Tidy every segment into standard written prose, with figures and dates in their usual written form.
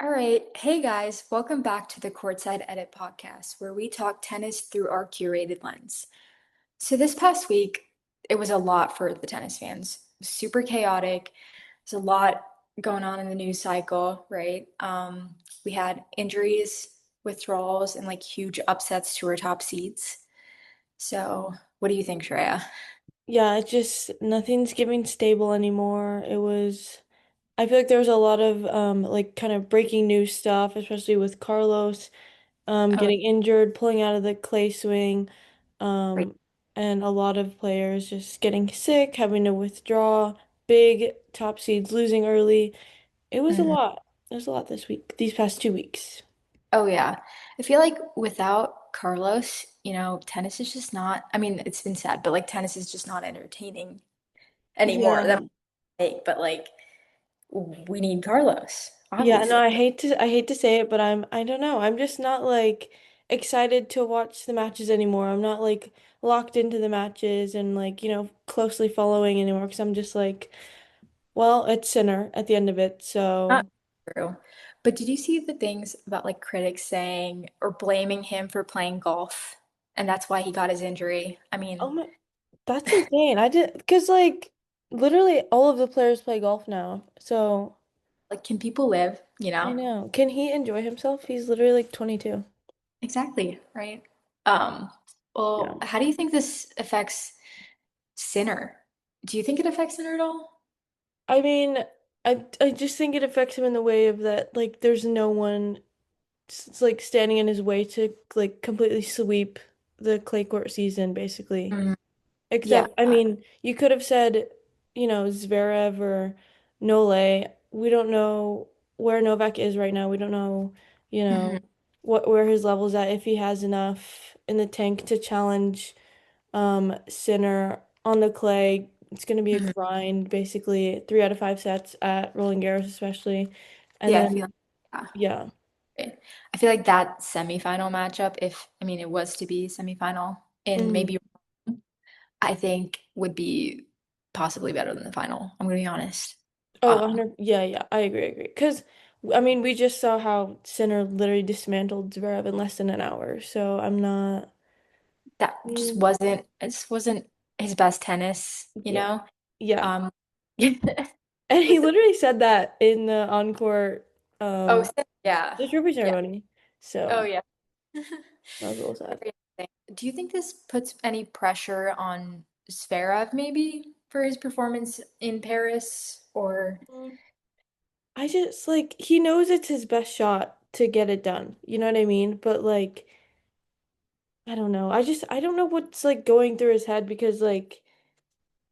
All right. Hey guys, welcome back to the Courtside Edit podcast, where we talk tennis through our curated lens. So, this past week, it was a lot for the tennis fans. Super chaotic. There's a lot going on in the news cycle, right? We had injuries, withdrawals, and like huge upsets to our top seeds. So, what do you think, Shreya? Yeah, it's just nothing's giving stable anymore. I feel like there was a lot of like kind of breaking news stuff, especially with Carlos Oh, getting injured, pulling out of the clay swing, right. um and a lot of players just getting sick, having to withdraw, big top seeds losing early. It was a Mhm. lot. It was a lot this week, these past 2 weeks. Oh, yeah. I feel like without Carlos, tennis is just not, I mean, it's been sad, but like tennis is just not entertaining anymore. Yeah. But like we need Carlos, Yeah, no, obviously. I hate to say it, but I don't know. I'm just not like excited to watch the matches anymore. I'm not like locked into the matches and like, closely following anymore because I'm just like, well, it's Sinner at the end of it. Not So, true. But did you see the things about like critics saying or blaming him for playing golf? And that's why he got his injury. I oh mean, my, that's insane. I did because like literally all of the players play golf now. So, like, can people live, I know. Can he enjoy himself? He's literally like 22. Exactly, right? Um, Yeah. well, how do you think this affects Sinner? Do you think it affects Sinner at all? I mean, I just think it affects him in the way of that like there's no one like standing in his way to like completely sweep the clay court season, basically. Mhm. Yeah. Except, I mean, you could have said, Zverev or Nole. We don't know where Novak is right now. We don't know, you Mhm. know, where his level's at, if he has enough in the tank to challenge Sinner on the clay. It's gonna be a Mhm. grind, basically, 3 out of 5 sets at Rolland Garros, especially. And Yeah, I then feel yeah. yeah. I feel like that semifinal matchup, if I mean it was to be semifinal in Mhm. maybe I think would be possibly better than the final. I'm gonna be honest. Oh, Um, 100. Yeah, yeah, I agree. Because, I mean, we just saw how Sinner literally dismantled Zverev in less than an hour. So I'm not. that just Mm, wasn't his best tennis, you yeah. know? Yeah. Um, And he was it? literally said that in the encore, Oh, um, yeah, the trophy yeah. ceremony. Oh, So yeah. that was a little sad. Very interesting. Do you think this puts any pressure on Zverev maybe for his performance in Paris or? Mm, I just like he knows it's his best shot to get it done. You know what I mean? But like I don't know. I don't know what's like going through his head because like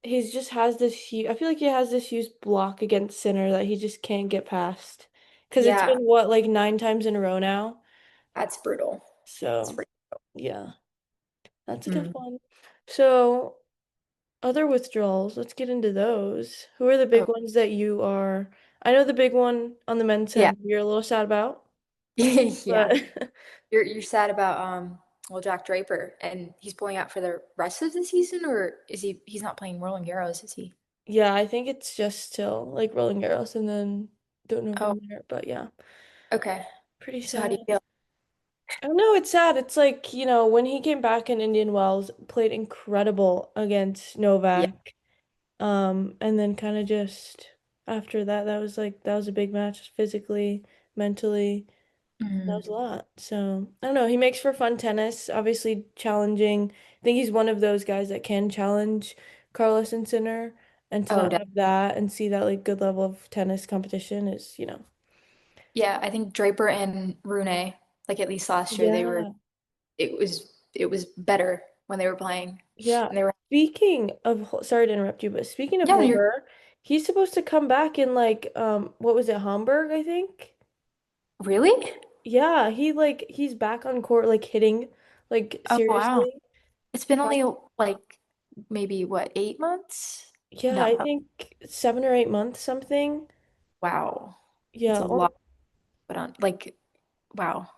he's just has this huge, I feel like he has this huge block against Sinner that he just can't get past. Because it's Yeah, been what, like 9 times in a row now? that's brutal. That's So, pretty. yeah, that's a tough Mm. one. So, other withdrawals, let's get into those. Who are the Oh, big ones that you are? I know the big one on the men's yeah. end you're a little sad about, Yeah. but You're sad about well, Jack Draper, and he's pulling out for the rest of the season, or is he's not playing Roland Garros, is he? yeah, I think it's just still like Rolling Garros and then don't know Oh, from there, but yeah, okay. pretty So how do sad. you feel? I don't know, it's sad. It's like, when he came back in Indian Wells, played incredible against Yeah. Novak. And then kind of just after that, that was a big match physically, mentally. That Mhm. was a lot. So I don't know. He makes for fun tennis, obviously challenging. I think he's one of those guys that can challenge Carlos and Sinner, and to Oh, not have that and see that like good level of tennis competition is. yeah. I think Draper and Rune, like at least last year, they were. Yeah. It was better when they were playing, Yeah. and they were. Speaking of, sorry to interrupt you, but speaking of Yeah, you're Holger, he's supposed to come back in like what was it, Hamburg, I think? really. Yeah, he's back on court like hitting like Oh, wow. seriously. It's been Uh, only like maybe what, 8 months? yeah, I No. think 7 or 8 months something. Wow. That's Yeah, a lot, but on like wow.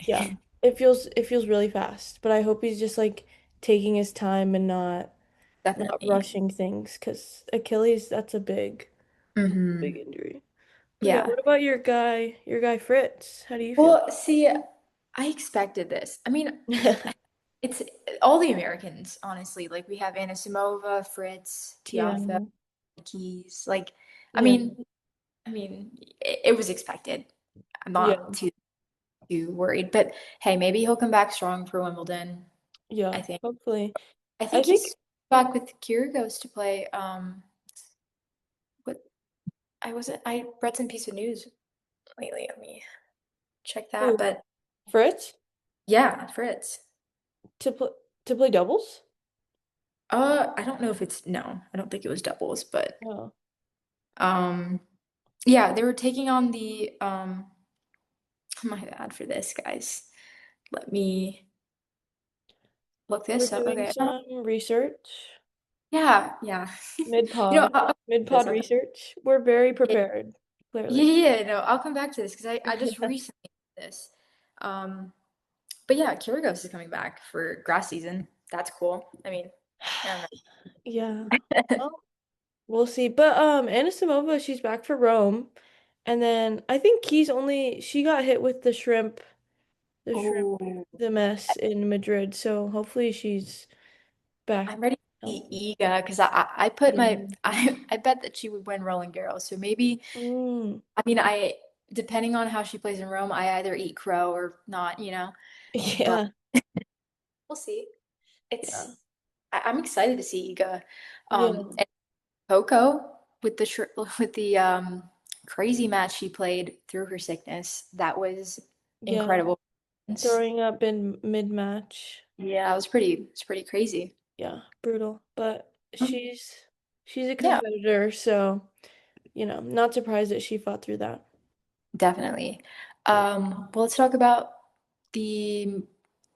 yeah. Okay. It feels really fast, but I hope he's just like taking his time and not Definitely. rushing things because Achilles, that's a big Hmm. injury. But yeah, Yeah. what about your guy Fritz? How do you feel? Well, see, I expected this. I mean, it's all the Americans, honestly. Like we have Anisimova, Fritz, Yeah. Tiafoe, Keys. Like, I Yeah. mean, it was expected. I'm not Yeah. too worried. But hey, maybe he'll come back strong for Wimbledon. Yeah. I think. Hopefully. I I think think he's back with Kyrgios to play. What I read some piece of news lately. Let me check that. who? But Fritz yeah, Fritz. to play doubles? I don't know if it's no, I don't think it was doubles, but Oh. um, yeah, they were taking on the my bad for this, guys. Let me look We're this up. doing Okay. some research. Yeah, yeah. You know, Mid-pod. I'll Mid-pod this. I'll, research. We're very yeah, prepared, yeah, clearly. yeah, no, I'll come back to this because I just recently did this. Um, but yeah, Kyrgios is coming back for grass season. That's cool. I mean, I Yeah. don't know. Well, we'll see. But Anisimova, she's back for Rome. And then I think she got hit with the shrimp, Oh, the mess in Madrid. So hopefully she's back. I'm ready to Oh. see Iga because I put Yeah. my I bet that she would win Rolland Garros. So maybe Mm. I mean I depending on how she plays in Rome, I either eat crow or not, you know. But Yeah. we'll see. Yeah. I'm excited to see Iga. Yeah. And Coco with with the crazy match she played through her sickness. That was Yeah. incredible. Throwing up in mid-match. Yeah, it's pretty crazy. Yeah, brutal. But she's a Yeah, competitor, so not surprised that she fought through that. definitely. Yeah. Well, let's talk about the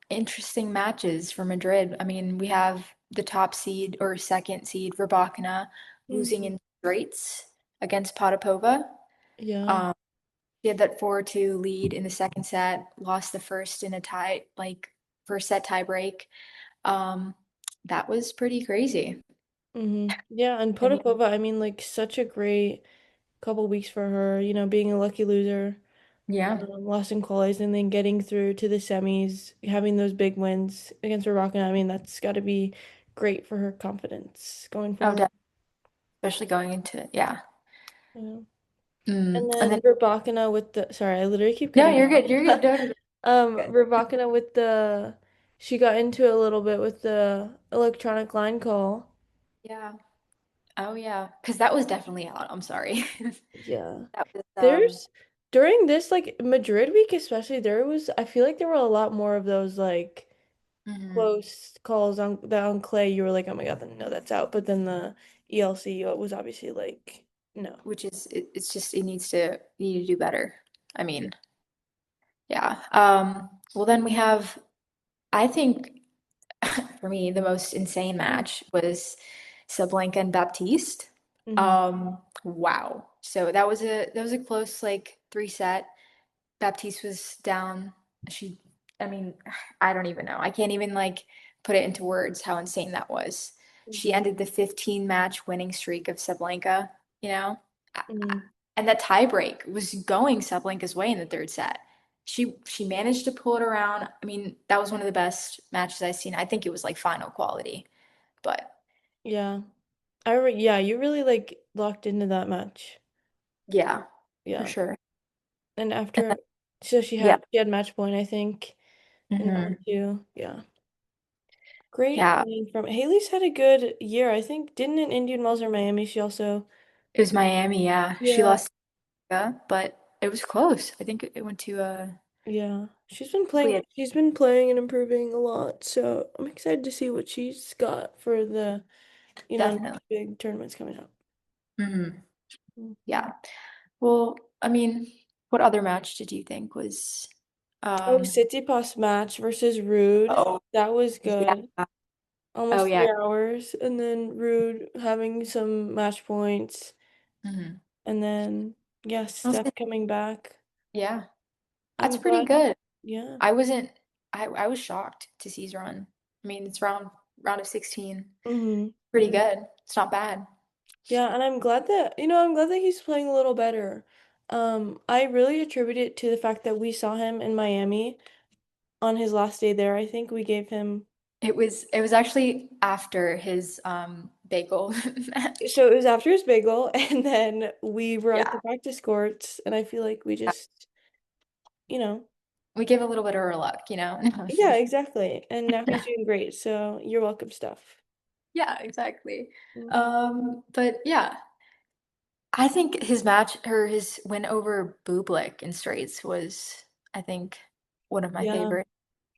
interesting matches for Madrid. I mean, we have the top seed or second seed, Rybakina, losing Mhm. in straights against Potapova. Yeah. Um, she had that 4-2 lead in the second set, lost the first in a tie, like first set tie break. Um, that was pretty crazy. Yeah, and I mean, Potapova, I mean, like such a great couple weeks for her, being a lucky loser, yeah. lost in qualies and then getting through to the semis, having those big wins against Morocco. I mean, that's got to be great for her confidence going Oh, forward. especially going into, yeah. Yeah. And And then, then Rybakina with the, sorry, I literally keep no, cutting you you're off. good. No, no, no, good. Rybakina with she got into it a little bit with the electronic line call. Yeah. Oh, yeah. Because that was definitely out. I'm sorry. Yeah. That was, There's during this like Madrid week especially I feel like there were a lot more of those like mhm. close calls on clay. You were like, oh my God, then no, that's out. But then the ELC was obviously like, no. Which is, it's just, you need to do better. I Yeah. mean, yeah. Well, then we have, I think, for me, the most insane match was Sablenka and Baptiste. Mm-hmm. Wow. So that was a close like three set. Baptiste was down. She, I mean, I don't even know. I can't even like put it into words how insane that was. She ended the 15 match winning streak of Sablenka, you know? Mm-hmm. And that tie break was going Sablenka's way in the third set. She managed to pull it around. I mean, that was one of the best matches I've seen. I think it was like final quality. But Yeah. Yeah, you really like locked into that match. yeah, for Yeah. sure. And And then, after so yeah. she had match point, I think, in round Hmm. two. Yeah. Great Yeah. playing from Haley's had a good year. I think didn't in Indian Wells or Miami she also It was Miami, yeah. She Yeah. lost, yeah, but it was close. I think it went to Yeah. we had She's been playing and improving a lot. So I'm excited to see what she's got for the, definitely. next big tournaments coming up. Hmm. Mm. Yeah. Well, I mean, what other match did you think was Oh, um Tsitsipas match versus Rude. oh That was yeah. good. Oh Almost yeah. 3 hours. And then Rude having some match points. Hmm. And then, yeah, Steph coming back. Yeah. That's I'm pretty glad. good. Yeah. I wasn't I was shocked to see his run. I mean, it's round of 16. hmm Pretty good. It's not bad. Yeah, and I'm glad that he's playing a little better. I really attribute it to the fact that we saw him in Miami on his last day there. I think we gave him, It was actually after his bagel match. so it was after his bagel, and then we were at the Yeah. practice courts, and I feel like we just, you know, We gave a little bit of our luck, you know? yeah, exactly. And now he's doing great, so you're welcome, stuff. Yeah, exactly. Hmm. But yeah, I think his match or his win over Bublik in straights was, I think, one of my Yeah. favorite.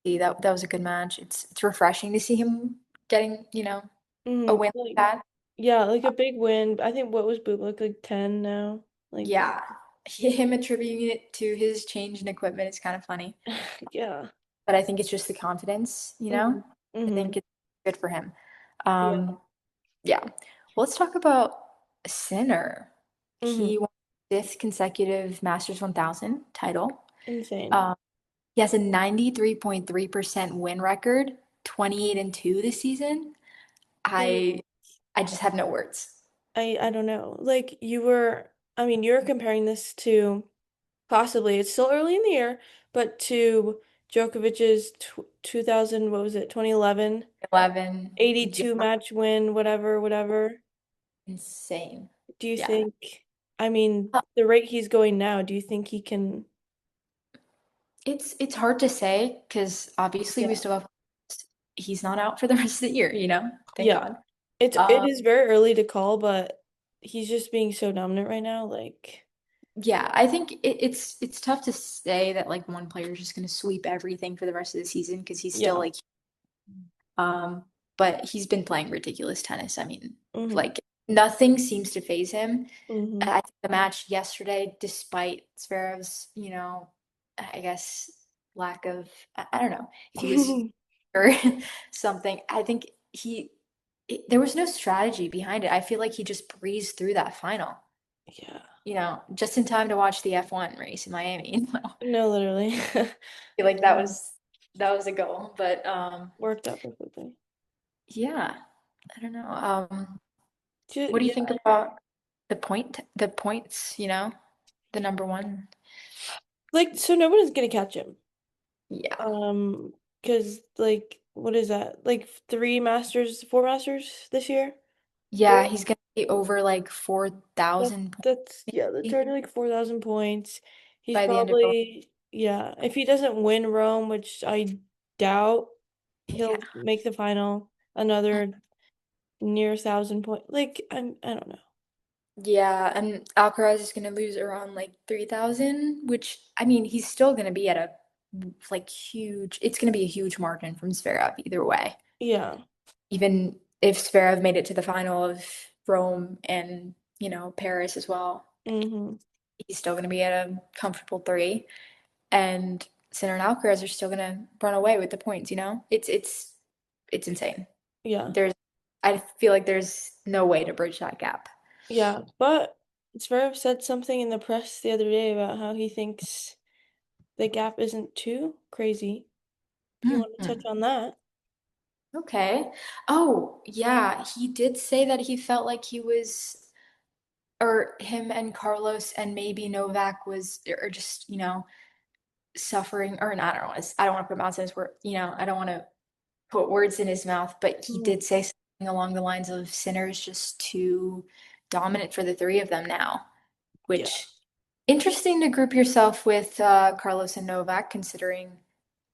That was a good match. It's refreshing to see him getting, a Hmm. win like Like, that. yeah, like a big win. I think what was Bublik like 10 now? Like, Yeah. Him attributing it to his change in equipment is kind of funny. yeah. But I think it's just the confidence, you know? Hmm. I Hmm. think it's good for him. Yeah. Um, yeah. Well, let's talk about Sinner. Hmm. He won his fifth consecutive Masters 1000 title. Insane. Um, he has a 93.3% win record, 28 and 2 this season. And I just have no words. I don't know. Like I mean, you're comparing this to possibly, it's still early in the year, but to Djokovic's 2000, what was it, 2011, 11. Yeah, 82 match win, whatever, whatever. insane. Do you Yeah. think, I mean, Uh, the rate he's going now, do you think he can, it's hard to say because obviously we yeah. still have he's not out for the rest of the year, you know? Thank Yeah. God. It Um, is very early to call, but he's just being so dominant right now. Like, yeah, I think it's tough to say that like one player is just going to sweep everything for the rest of the season because he's still yeah. like um but he's been playing ridiculous tennis. I mean, Mm-hmm. like nothing seems to phase him. Mm-hmm. I think the match yesterday, despite Zverev's, I guess lack of I don't know if he was or something, I think there was no strategy behind it. I feel like he just breezed through that final. Yeah. Just in time to watch the F1 race in Miami. I No, literally. feel like that was a goal. But Worked out perfectly. yeah, I don't know. What do you Yeah. think about the points, the number one? Like, so no one is gonna catch him. Yeah. Um, because like, what is that? Like three masters, four masters this year? Yeah, Four? he's gonna be over like That 4,000 points that's yeah, that's maybe already like 4,000 points. He's by the end of Rome. probably, yeah, if he doesn't win Rome, which I doubt, Yeah. he'll make the final, another near 1,000 point. Like, I don't know. Yeah, and Alcaraz is gonna lose around like 3,000, which I mean he's still gonna be at a like huge. It's gonna be a huge margin from Zverev either way. Yeah. Even if Zverev made it to the final of Rome and Paris as well, Mm-hmm. he's still gonna be at a comfortable three. And Sinner and Alcaraz are still gonna run away with the points. It's insane. Yeah. There's I feel like there's no way to bridge that gap. Yeah. But Zverev said something in the press the other day about how he thinks the gap isn't too crazy. If you want to touch Mhm. on that. Okay. Oh, yeah, he did say that he felt like he was or him and Carlos and maybe Novak was or just, suffering or not, I don't want to put mouths in his word, I don't want to put words in his mouth, but he Mhm. did say something along the lines of Sinner's just too dominant for the three of them now, Yeah. which interesting to group yourself with Carlos and Novak, considering,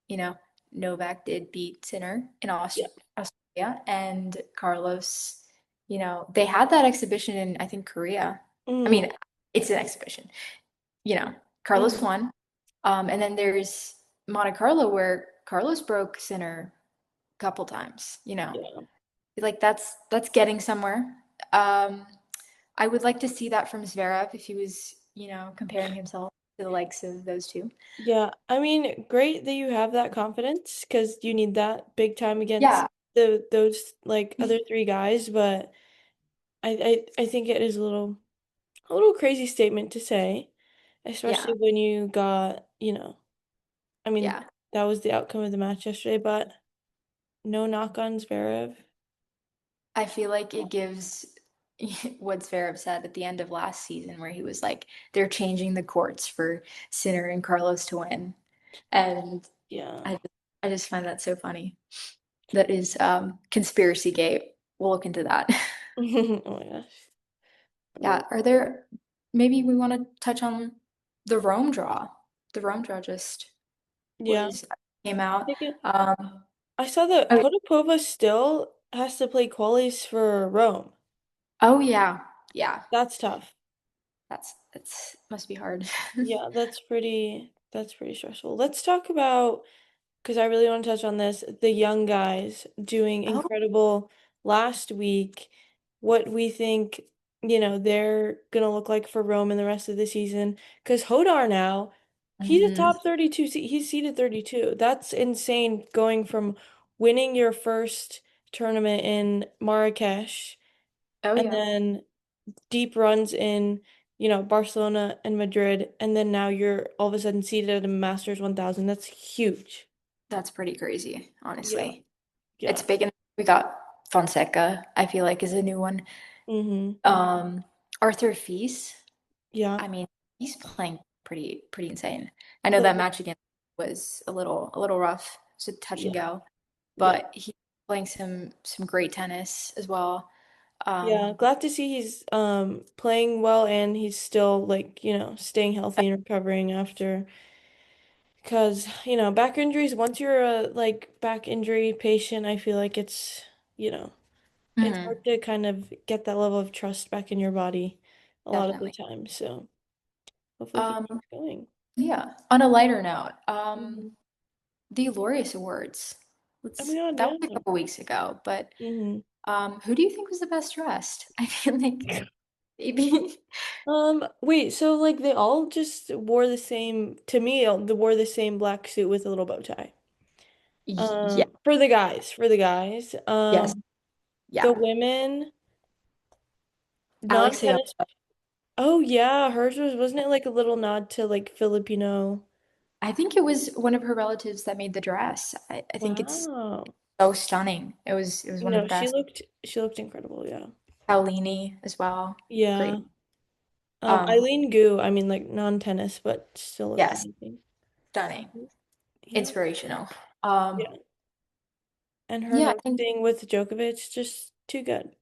you know, Novak did beat Sinner in Yeah. Australia, and Carlos, they had that exhibition in, I think, Korea. I Hmm. mean, it's an exhibition, you know, Carlos Hmm. won. And then there's Monte Carlo where Carlos broke Sinner a couple times, Yeah. like that's getting somewhere. Um, I would like to see that from Zverev if he was, comparing himself to the likes of those two. Yeah. I mean, great that you have that confidence because you need that big time against Yeah, those like other three guys, but I think it is a little crazy statement to say, yeah, especially when you got, I mean, yeah. that was the outcome of the match yesterday, but no knock on Zverev. I feel like what Zverev said at the end of last season, where he was like, they're changing the courts for Sinner and Carlos to win. And Yeah. I, I just find that so funny. That is conspiracy gate. We'll look into that. Oh my gosh. Yeah, are there maybe we want to touch on the Rome draw. The Rome draw just Yeah. was came out. Take it. Um, I saw that oh, Potapova still has to play qualies for Rome. oh yeah, yeah. That's tough. That's must be hard. Yeah, that's pretty stressful. Let's talk about, because I really want to touch on this, the young guys doing Oh, incredible last week. What we think, they're gonna look like for Rome in the rest of the season. Because Hodar now, he's a mhm. top 32, he's seeded 32. That's insane going from winning your first tournament in Marrakesh Oh and yeah. then deep runs in, Barcelona and Madrid, and then now you're all of a sudden seated at a Masters 1000. That's huge. That's pretty crazy, Yeah, honestly. It's yeah. big and we got Fonseca, I feel like is a new one. Mm-hmm. Um, Arthur Fils, Yeah. I mean, he's playing pretty insane. I know Like, that match again was a little rough. It's a touch and yeah, go, yeah. but he's playing some great tennis as well. Yeah, Um, glad to see he's playing well and he's still like, staying healthy and recovering after, because, back injuries, once you're a like back injury patient, I feel like you know, it's mhm, hard to kind of get that level of trust back in your body a lot of the definitely. time. So hopefully he Um, keeps going. yeah. On a lighter note, Hmm. the Laureus Awards. Oh my Let's God, that yeah. was a couple weeks ago, but Hmm. who do you think was the best dressed? I feel like maybe. Wait, so like they all just wore the same, to me, they wore the same black suit with a little bow tie. Yeah. For the guys. Yes. The Yeah. women, Alexia. non-tennis. Oh yeah, hers wasn't it like a little nod to like Filipino? I think it was one of her relatives that made the dress. I think it's Wow. so stunning. It was one of the No, she best. looked she looked incredible, yeah. Paolini as well. Great. Yeah. Um, Eileen Gu, I mean like non-tennis, but still looked yes, amazing. stunning. Yeah. Inspirational. Yeah. And her Yeah, I think hosting with Djokovic, just too good.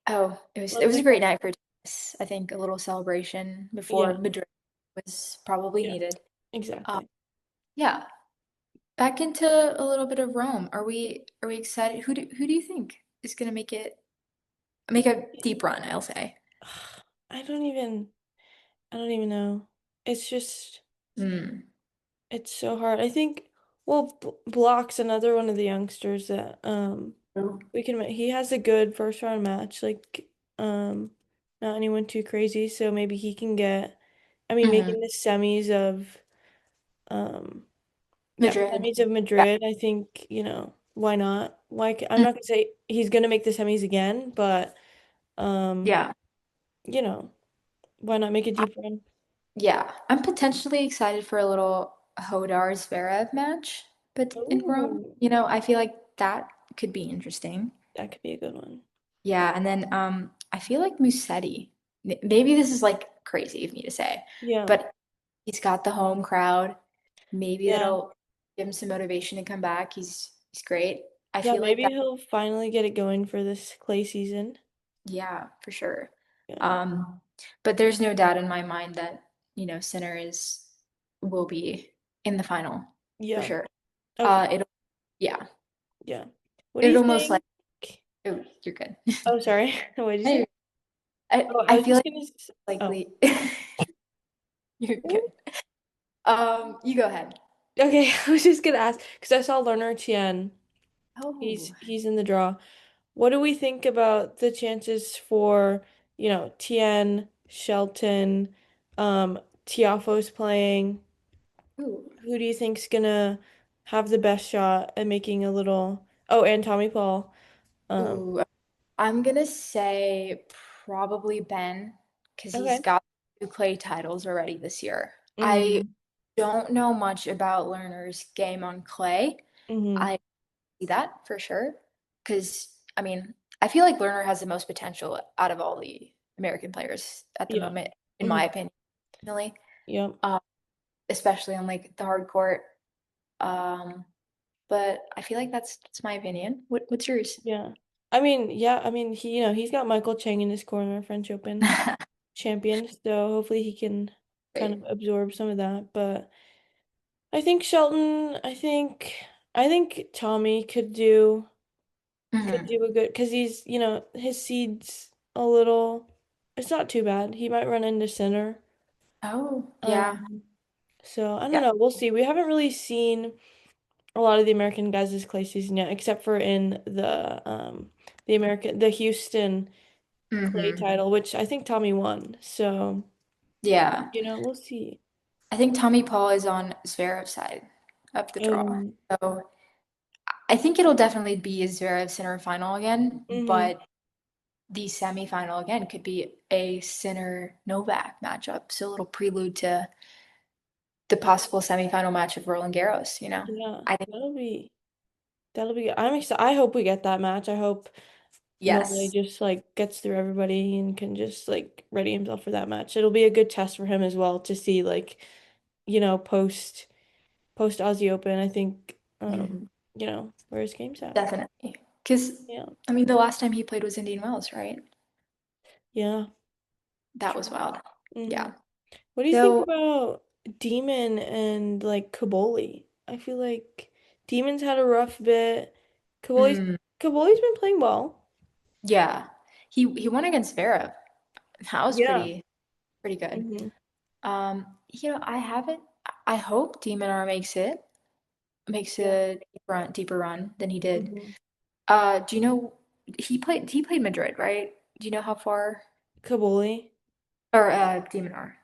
oh, it was Love it was the a great guy. night for tennis. I think a little celebration Yeah, before Madrid was probably yeah, needed. Um, exactly. yeah. Back into a little bit of Rome. Are we excited? Who do you think is gonna make a deep run, I'll say. I don't even I don't even know. It's just Hmm. it's so hard. I think well, Block's another one of the youngsters that we can he has a good first round match, like not anyone too crazy, so maybe he can get, I mean, Hmm. making the semis of um yeah, Madrid. semis of Yeah. Madrid, I think, why not? I'm not gonna say he's gonna make the semis again, but um, Yeah. you know, why not make a I- deep run? yeah. I'm potentially excited for a little Hodar Zverev match, but in Rome, Oh, I feel like that could be interesting. that could be a good one. Yeah, and then I feel like Musetti. Maybe this is like crazy of me to say, Yeah. but he's got the home crowd. Maybe Yeah. that'll give him some motivation to come back. He's great. I Yeah, feel like maybe that. he'll finally get it going for this clay season. Yeah, for sure. Yeah. Um, but there's no doubt in my mind that, Sinner is will be in the final for Yeah. sure. Okay. It'll yeah, Yeah. What do you it'll most think? like oh, you're good. Oh, sorry. What did you say? Hey, I Oh, I I was feel just like gonna oh. likely you're good. You go ahead. Okay, I was just gonna ask because I saw Lerner Tien. He's Oh, he's in the draw. What do we think about the chances for, Tien, Shelton, Tiafoe's playing? ooh, Who do you think's gonna have the best shot at making a little? Oh, and Tommy Paul. Um, ooh. I'm gonna say probably Ben because he's okay. got two clay titles already this year. I Mm-hmm. don't know much about Lerner's game on clay. Mm-hmm. I see that for sure. Because, I mean, I feel like Lerner has the most potential out of all the American players at the Yeah. moment, in Hmm. my opinion, personally. Yep. Um, Especially on like the hard court. Um, but I feel like that's my opinion. What's yours? Yeah. I mean, yeah, I mean, he's got Michael Chang in his corner, French Open champion, so hopefully he can kind Right. of absorb some of that. But I think Shelton, I think Tommy could Hmm. do a good because his seed's a little it's not too bad. He might run into Sinner. Oh, yeah. Um, so I don't Yeah. know. We'll see. We haven't really seen a lot of the American guys this clay season yet, except for in the Houston clay Hmm. title, which I think Tommy won. So, Yeah. we'll see. I think Tommy Paul is on Zverev's side of the draw. Um, So I think it'll definitely be a Zverev Sinner final again, hmm but the semifinal again could be a Sinner Novak matchup. So a little prelude to the possible semifinal match of Roland Garros, you know? Yeah, I think that'll be good. I'm excited. I hope we get that match. I hope Nole yes. just like gets through everybody and can just like ready himself for that match. It'll be a good test for him as well to see like, post Aussie Open. I think Mhm. where his game's at. Definitely. Because, Yeah. I mean, the last time he played was Indian Wells, right? Yeah. That was True. wild. Hmm. Yeah. What do you think So, about Demon and like Kaboli? I feel like Demon's had a rough bit. Kaboli's mm, Kaboli's been playing well. yeah. He won against Zverev. That was Yeah. pretty good. Hmm. I haven't I hope Demon R makes Yeah. a deeper run than he did. Hmm. Do you know he played Madrid, right? Do you know how far Kaboli. or Demon R?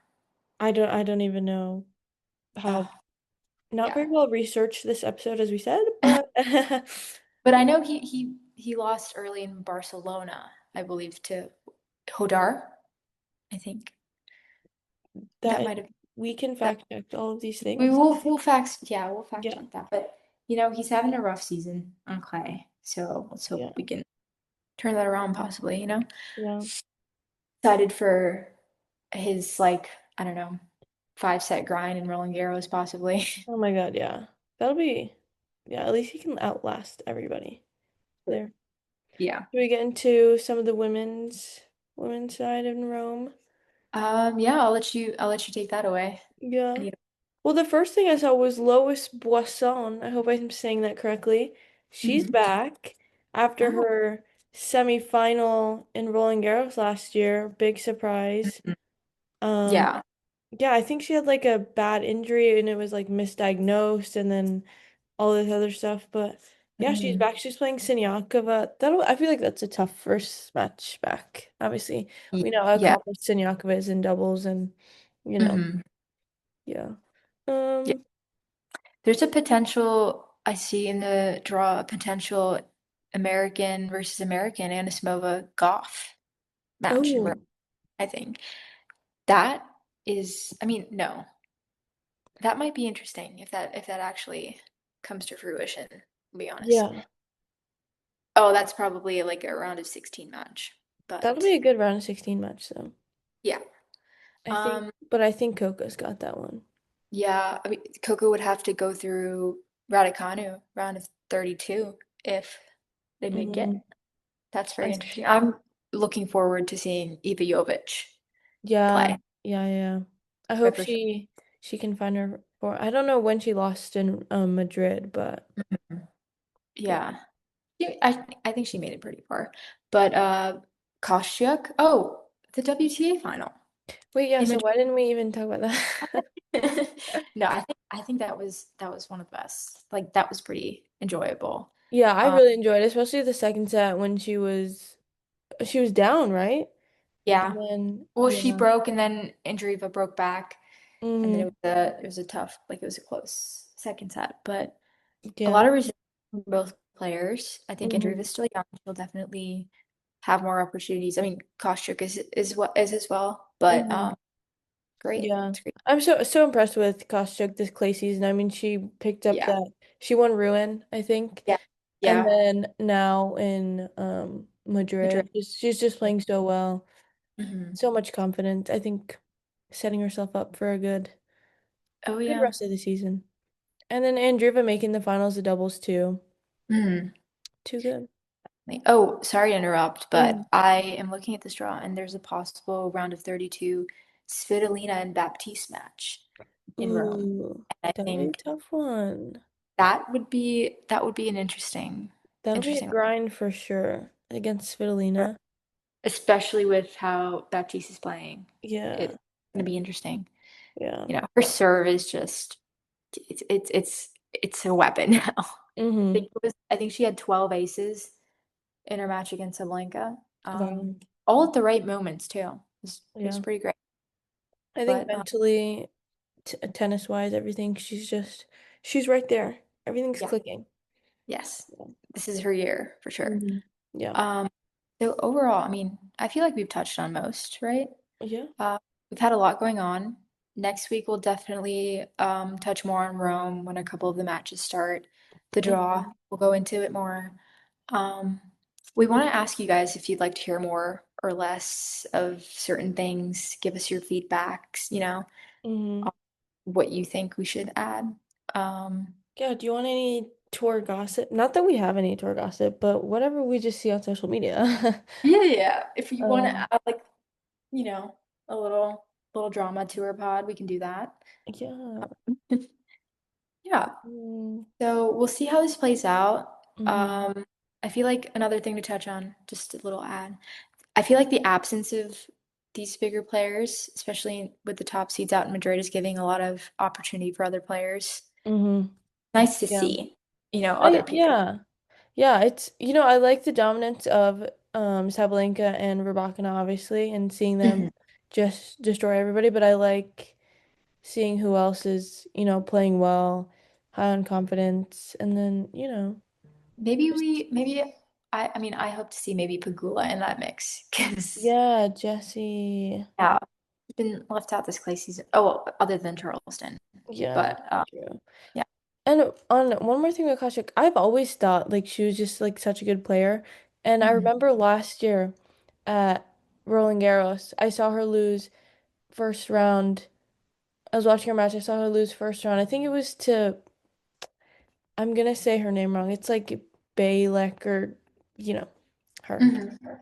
I don't even know how Oh, not yeah. very well researched this episode as we said, but But I know he lost early in Barcelona, I believe, to Hodar, I think. That that might have we can that fact check all of these we things. we'll fact Yeah. check that. But he's having a rough season on clay. So let's hope Yeah. we can turn that around possibly. Yeah. Excited for his like, I don't know, 5 set grind in Rolling Garros possibly. Oh my God, yeah. That'll be yeah, at least he can outlast everybody there. Yeah. Do we get into some of the women's side in Rome? Yeah, I'll let you take that away. I Yeah. need Well, the first thing I saw was Lois Boisson. I hope I'm saying that correctly. She's Mhm. back after Oh. her semi-final in Roland Garros last year. Big surprise. Mhm. Um, Yeah. yeah, I think she had like a bad injury and it was like misdiagnosed and then all this other stuff. But yeah, she's Mhm. back. She's playing Siniakova. I feel like that's a tough first match back. Obviously, we know how Yeah. accomplished Siniakova is in doubles and you know, Mhm. yeah. Yeah. Um, There's a potential I see in the draw, a potential American versus American Anisimova Goff match in Rome, oh, I think. That is, I mean, no, that might be interesting if that actually comes to fruition, to be honest. yeah. Oh, that's probably like a round of 16 match. That'll But be a good round of 16 match though. yeah. Um, I think Coco's got that one. yeah, I mean, Coco would have to go through Raducanu round of 32 if they make it. Hmm. That's I very interesting. I'm looking forward to seeing Iva Jovic Yeah, play. yeah, yeah. I My hope first. she can find her for I don't know when she lost in Madrid, Mhm. but Yeah. I think she made it pretty far. But Kostyuk, oh, the WTA final wait, yeah, in so Madrid. why didn't we even talk about that? No, I think that was one of the best. Like that was pretty enjoyable. Yeah, I Um, really enjoyed it, especially the second set when she was down, right? And yeah. then Well, she yeah. broke and then Andreeva broke back, and then it Hmm. was it was a tough, like it was a close second set. But a Yeah. lot of resilience from both players. I think Hmm. Andreeva's still young. She'll definitely have more opportunities. I mean, Kostyuk is what is as well, but Hmm. great. Yeah. It's great. I'm so impressed with Kostyuk this clay season. I mean, she picked up Yeah. that she won Ruin, I think. Yeah. And Yeah. then now in Madrid. Madrid. She's just playing so well. Hmm. So much confidence. I think setting herself up for a Oh good yeah. rest of the season. And then Andriva making the finals of doubles too. Mm. Too good. Oh, sorry to interrupt, Mm. but I am looking at this draw and there's a possible round of 32 Svitolina and Baptiste match in Rome. Ooh, And I that'll be a think tough one. that would be an That'll be a interesting one. grind for sure against Svitolina. Especially with how Baptiste is playing. It's Yeah, gonna be interesting. yeah. Her serve is just it's a weapon now. Mm-hmm. I think she had 12 aces in her match against Sablenka. Wow. All at the right moments too. It was Yeah. pretty great. I think But mentally, tennis wise, everything, she's right there. Everything's yeah, clicking. yes. This is her year for sure. Mm-hmm. Yeah. Um, so overall, I mean, I feel like we've touched on most, right? Yeah. Uh, we've had a lot going on. Next week, we'll definitely touch more on Rome when a couple of the matches start. The draw, Mm-hmm. we'll go into it more. Um, we want to ask you guys if you'd like to hear more or less of certain things. Give us your feedbacks, Mm-hmm. on what you think we should add. Um, Yeah, do you want any tour gossip? Not that we have any tour gossip, but whatever we just see on social media. yeah, yeah. If you want to Um, add like, you know, a little drama to our pod, we can do that. yeah. Yeah. Mm-hmm. So we'll see how this plays out. Mm-hmm. I feel like another thing to touch on, just a little ad. I feel like the absence of these bigger players, especially with the top seeds out in Madrid, is giving a lot of opportunity for other players. Mm-hmm. Nice to Yeah. see, other people. Yeah. Yeah, I like the dominance of Sabalenka and Rybakina obviously and seeing them Mhm. just destroy everybody, but I like seeing who else is, playing well, high on confidence, and then, just Maybe I mean, I hope to see maybe Pagula in that mix because yeah, Jesse. yeah, he's been left out this clay season. Oh, well, other than Charleston, Yeah, but true. yeah. And on one more thing with Kashik, I've always thought like she was just like such a good player. And I Mhm. remember last year at Rolland Garros, I saw her lose first round. I was watching her match. I saw her lose first round. I think it was to, I'm gonna say her name wrong. It's like Baylek or, you know, her. Mhm.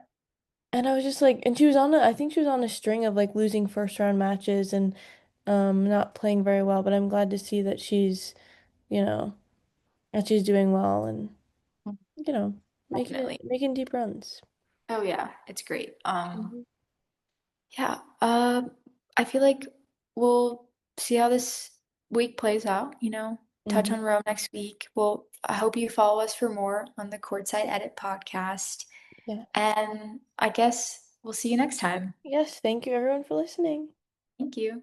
And I was just like, and she was I think she was on a string of like losing first round matches and not playing very well. But I'm glad to see that you know, she's doing well and, you know, Definitely. making deep runs. Oh yeah, it's great. Mhm. Yeah. I feel like we'll see how this week plays out, touch Mhm. on Rome next week. Well, I hope you follow us for more on the Courtside Edit podcast. Yeah. And I guess we'll see you next time. Yes, thank you everyone for listening. Thank you.